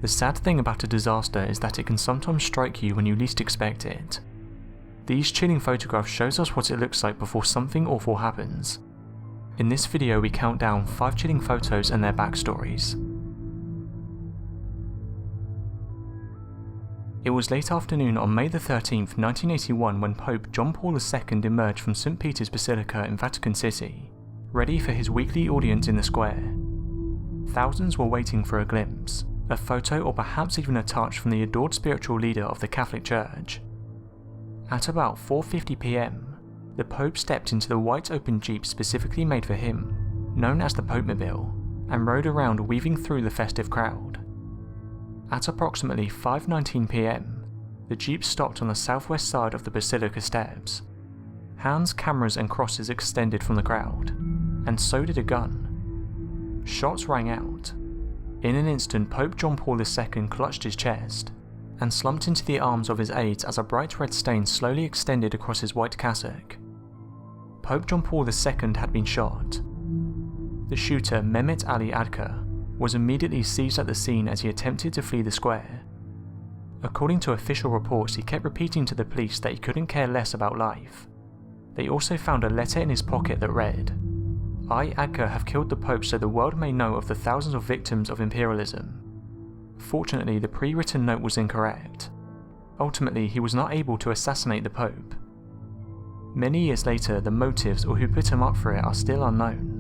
The sad thing about a disaster is that it can sometimes strike you when you least expect it. These chilling photographs shows us what it looks like before something awful happens. In this video we count down 5 chilling photos and their backstories. It was late afternoon on May 13th, 1981 when Pope John Paul II emerged from St. Peter's Basilica in Vatican City, ready for his weekly audience in the square. Thousands were waiting for a glimpse, a photo or perhaps even a touch from the adored spiritual leader of the Catholic Church. At about 4:50 p.m, the Pope stepped into the white open Jeep specifically made for him, known as the Popemobile, and rode around weaving through the festive crowd. At approximately 5:19 p.m, the Jeep stopped on the southwest side of the Basilica steps. Hands, cameras and crosses extended from the crowd, and so did a gun. Shots rang out. In an instant, Pope John Paul II clutched his chest and slumped into the arms of his aides as a bright red stain slowly extended across his white cassock. Pope John Paul II had been shot. The shooter, Mehmet Ali Adka, was immediately seized at the scene as he attempted to flee the square. According to official reports, he kept repeating to the police that he couldn't care less about life. They also found a letter in his pocket that read, "I, Adka, have killed the Pope so the world may know of the thousands of victims of imperialism." Fortunately, the pre-written note was incorrect. Ultimately, he was not able to assassinate the Pope. Many years later, the motives or who put him up for it are still unknown.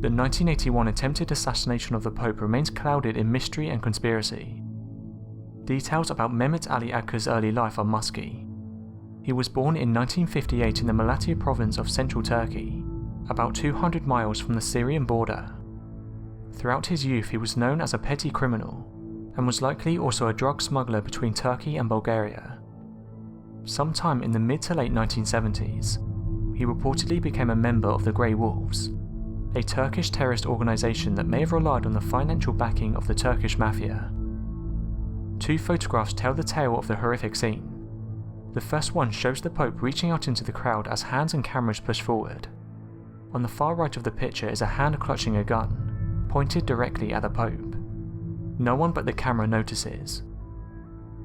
The 1981 attempted assassination of the Pope remains clouded in mystery and conspiracy. Details about Mehmet Ali Adka's early life are musky. He was born in 1958 in the Malatya province of central Turkey, about 200 miles from the Syrian border. Throughout his youth he was known as a petty criminal, and was likely also a drug smuggler between Turkey and Bulgaria. Sometime in the mid to late 1970s, he reportedly became a member of the Grey Wolves, a Turkish terrorist organisation that may have relied on the financial backing of the Turkish mafia. 2 photographs tell the tale of the horrific scene. The first one shows the Pope reaching out into the crowd as hands and cameras push forward. On the far right of the picture is a hand clutching a gun, pointed directly at the Pope. No one but the camera notices.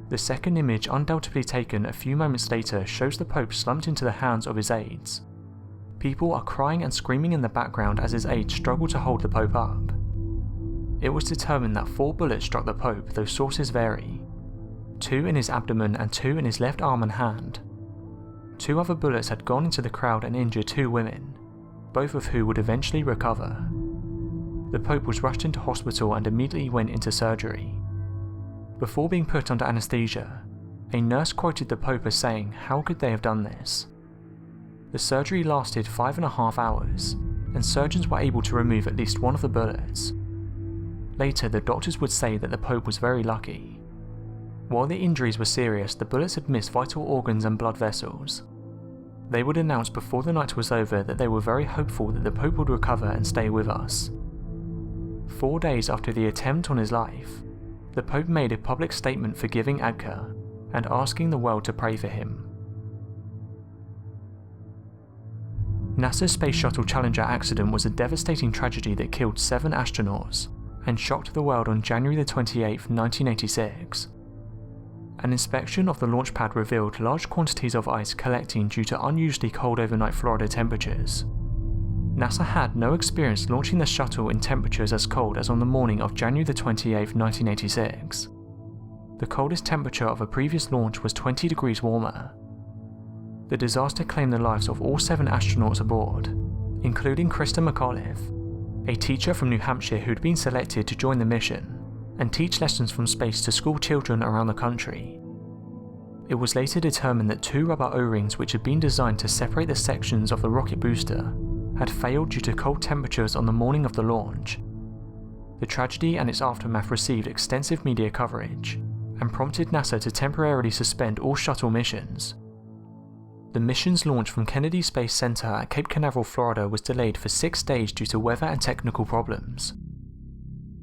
The second image, undoubtedly taken a few moments later, shows the Pope slumped into the hands of his aides. People are crying and screaming in the background as his aides struggle to hold the Pope up. It was determined that 4 bullets struck the Pope, though sources vary. 2 in his abdomen and 2 in his left arm and hand. 2 other bullets had gone into the crowd and injured 2 women, both of who would eventually recover. The Pope was rushed into hospital and immediately went into surgery. Before being put under anaesthesia, a nurse quoted the Pope as saying, "How could they have done this?" The surgery lasted 5.5 hours, and surgeons were able to remove at least one of the bullets. Later, the doctors would say that the Pope was very lucky. While the injuries were serious, the bullets had missed vital organs and blood vessels. They would announce before the night was over that they were very hopeful that the Pope would recover and stay with us. 4 days after the attempt on his life, the Pope made a public statement forgiving Adka and asking the world to pray for him. NASA's Space Shuttle Challenger accident was a devastating tragedy that killed 7 astronauts and shocked the world on January 28, 1986. An inspection of the launch pad revealed large quantities of ice collecting due to unusually cold overnight Florida temperatures. NASA had no experience launching the shuttle in temperatures as cold as on the morning of January 28, 1986. The coldest temperature of a previous launch was 20 degrees warmer. The disaster claimed the lives of all 7 astronauts aboard, including Krista McAuliffe, a teacher from New Hampshire who'd been selected to join the mission and teach lessons from space to school children around the country. It was later determined that 2 rubber O-rings which had been designed to separate the sections of the rocket booster had failed due to cold temperatures on the morning of the launch. The tragedy and its aftermath received extensive media coverage and prompted NASA to temporarily suspend all shuttle missions. The mission's launch from Kennedy Space Center at Cape Canaveral, Florida was delayed for 6 days due to weather and technical problems.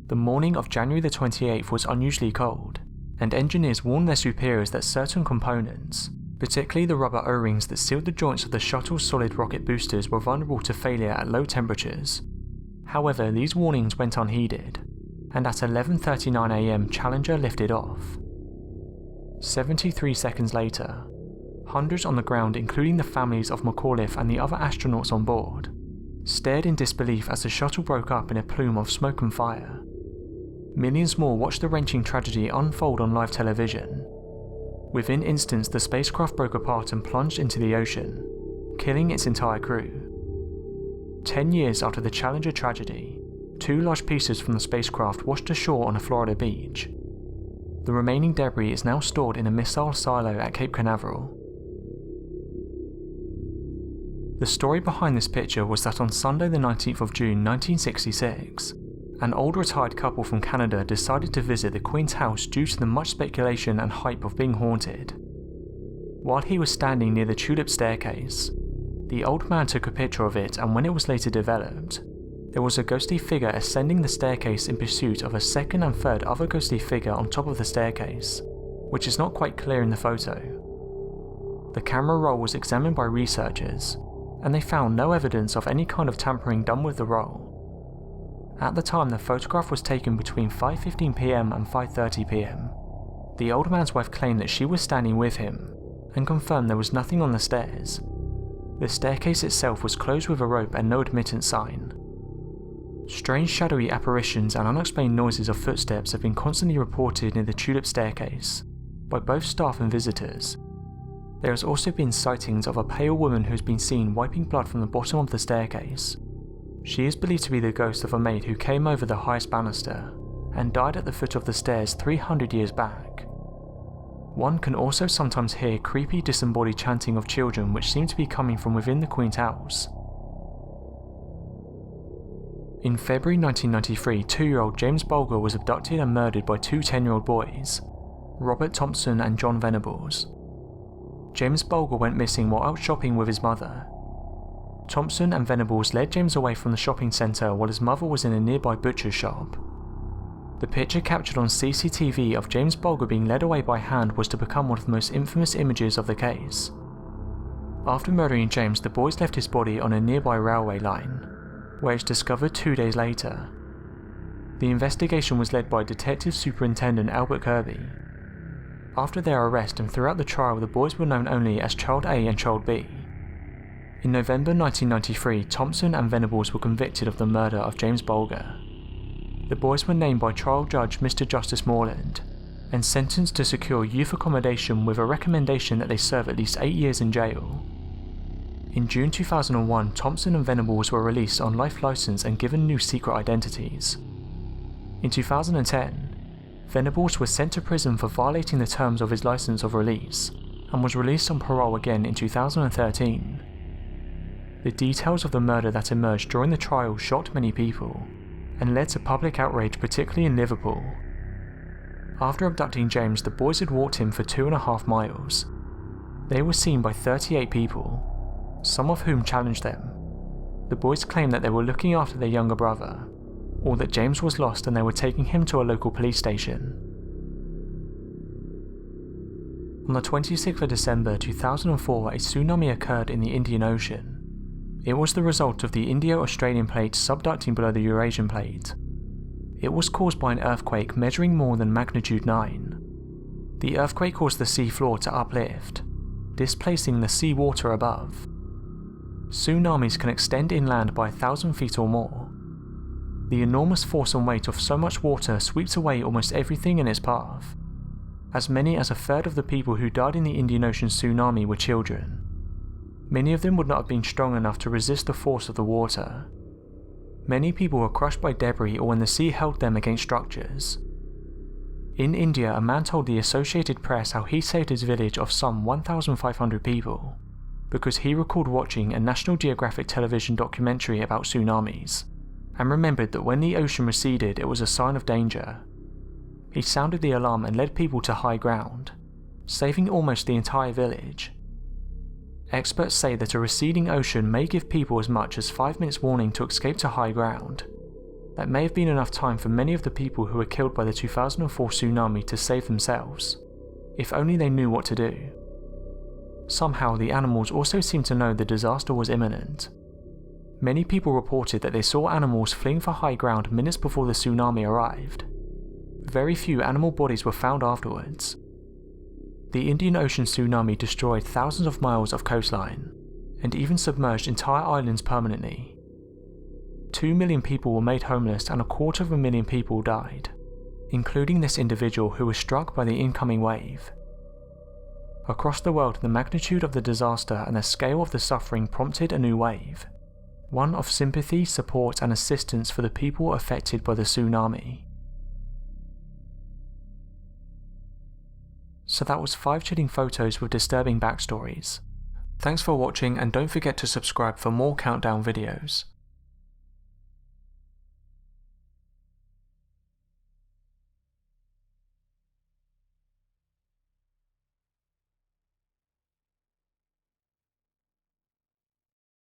The morning of January 28th was unusually cold, and engineers warned their superiors that certain components, particularly the rubber O-rings that sealed the joints of the shuttle's solid rocket boosters, were vulnerable to failure at low temperatures. However, these warnings went unheeded. and at 11:39 AM Challenger lifted off. 73 seconds later, hundreds on the ground, including the families of McAuliffe and the other astronauts on board, stared in disbelief as the shuttle broke up in a plume of smoke and fire. Millions more watched the wrenching tragedy unfold on live television. Within instants, the spacecraft broke apart and plunged into the ocean, killing its entire crew. 10 years after the Challenger tragedy, 2 large pieces from the spacecraft washed ashore on a Florida beach. The remaining debris is now stored in a missile silo at Cape Canaveral. The story behind this picture was that on Sunday the 19th of June 1966, an old retired couple from Canada decided to visit the Queen's house due to the much speculation and hype of being haunted. While he was standing near the Tulip Staircase, the old man took a picture of it, and when it was later developed, there was a ghostly figure ascending the staircase in pursuit of a second and third other ghostly figure on top of the staircase, which is not quite clear in the photo. The camera roll was examined by researchers, and they found no evidence of any kind of tampering done with the roll. At the time, the photograph was taken between 5:15 PM and 5:30 PM. The old man's wife claimed that she was standing with him, and confirmed there was nothing on the stairs. The staircase itself was closed with a rope and no admittance sign. Strange shadowy apparitions and unexplained noises of footsteps have been constantly reported near the Tulip Staircase, by both staff and visitors. There has also been sightings of a pale woman who has been seen wiping blood from the bottom of the staircase. She is believed to be the ghost of a maid who came over the highest banister and died at the foot of the stairs 300 years back. One can also sometimes hear creepy disembodied chanting of children which seem to be coming from within the Queen's house. In February 1993, 2-year-old James Bulger was abducted and murdered by 2 10-year-old boys, Robert Thompson and John Venables. James Bulger went missing while out shopping with his mother. Thompson and Venables led James away from the shopping centre while his mother was in a nearby butcher's shop. The picture captured on CCTV of James Bulger being led away by hand was to become one of the most infamous images of the case. After murdering James, the boys left his body on a nearby railway line, where it was discovered 2 days later. The investigation was led by Detective Superintendent Albert Kirby. After their arrest and throughout the trial, the boys were known only as Child A and Child B. In November 1993, Thompson and Venables were convicted of the murder of James Bulger. The boys were named by trial judge Mr. Justice Morland and sentenced to secure youth accommodation with a recommendation that they serve at least 8 years in jail. In June 2001, Thompson and Venables were released on life license and given new secret identities. In 2010, Venables was sent to prison for violating the terms of his license of release, and was released on parole again in 2013. The details of the murder that emerged during the trial shocked many people, and led to public outrage, particularly in Liverpool. After abducting James, the boys had walked him for 2.5 miles. They were seen by 38 people, some of whom challenged them. The boys claimed that they were looking after their younger brother, or that James was lost and they were taking him to a local police station. On the 26th of December 2004, a tsunami occurred in the Indian Ocean. It was the result of the Indo-Australian plate subducting below the Eurasian plate. It was caused by an earthquake measuring more than magnitude 9. The earthquake caused the sea floor to uplift, displacing the sea water above. Tsunamis can extend inland by 1,000 feet or more. The enormous force and weight of so much water sweeps away almost everything in its path. As many as a third of the people who died in the Indian Ocean tsunami were children. Many of them would not have been strong enough to resist the force of the water. Many people were crushed by debris or when the sea held them against structures. In India, a man told the Associated Press how he saved his village of some 1,500 people, because he recalled watching a National Geographic television documentary about tsunamis, and remembered that when the ocean receded it was a sign of danger. He sounded the alarm and led people to high ground, saving almost the entire village. Experts say that a receding ocean may give people as much as 5 minutes warning to escape to high ground. That may have been enough time for many of the people who were killed by the 2004 tsunami to save themselves, if only they knew what to do. Somehow the animals also seemed to know the disaster was imminent. Many people reported that they saw animals fleeing for high ground minutes before the tsunami arrived. Very few animal bodies were found afterwards. The Indian Ocean tsunami destroyed thousands of miles of coastline, and even submerged entire islands permanently. 2 million people were made homeless and 250,000 people died, including this individual who was struck by the incoming wave. Across the world, the magnitude of the disaster and the scale of the suffering prompted a new wave, one of sympathy, support and assistance for the people affected by the tsunami. So that was 5 chilling photos with disturbing backstories. Thanks for watching, and don't forget to subscribe for more countdown videos.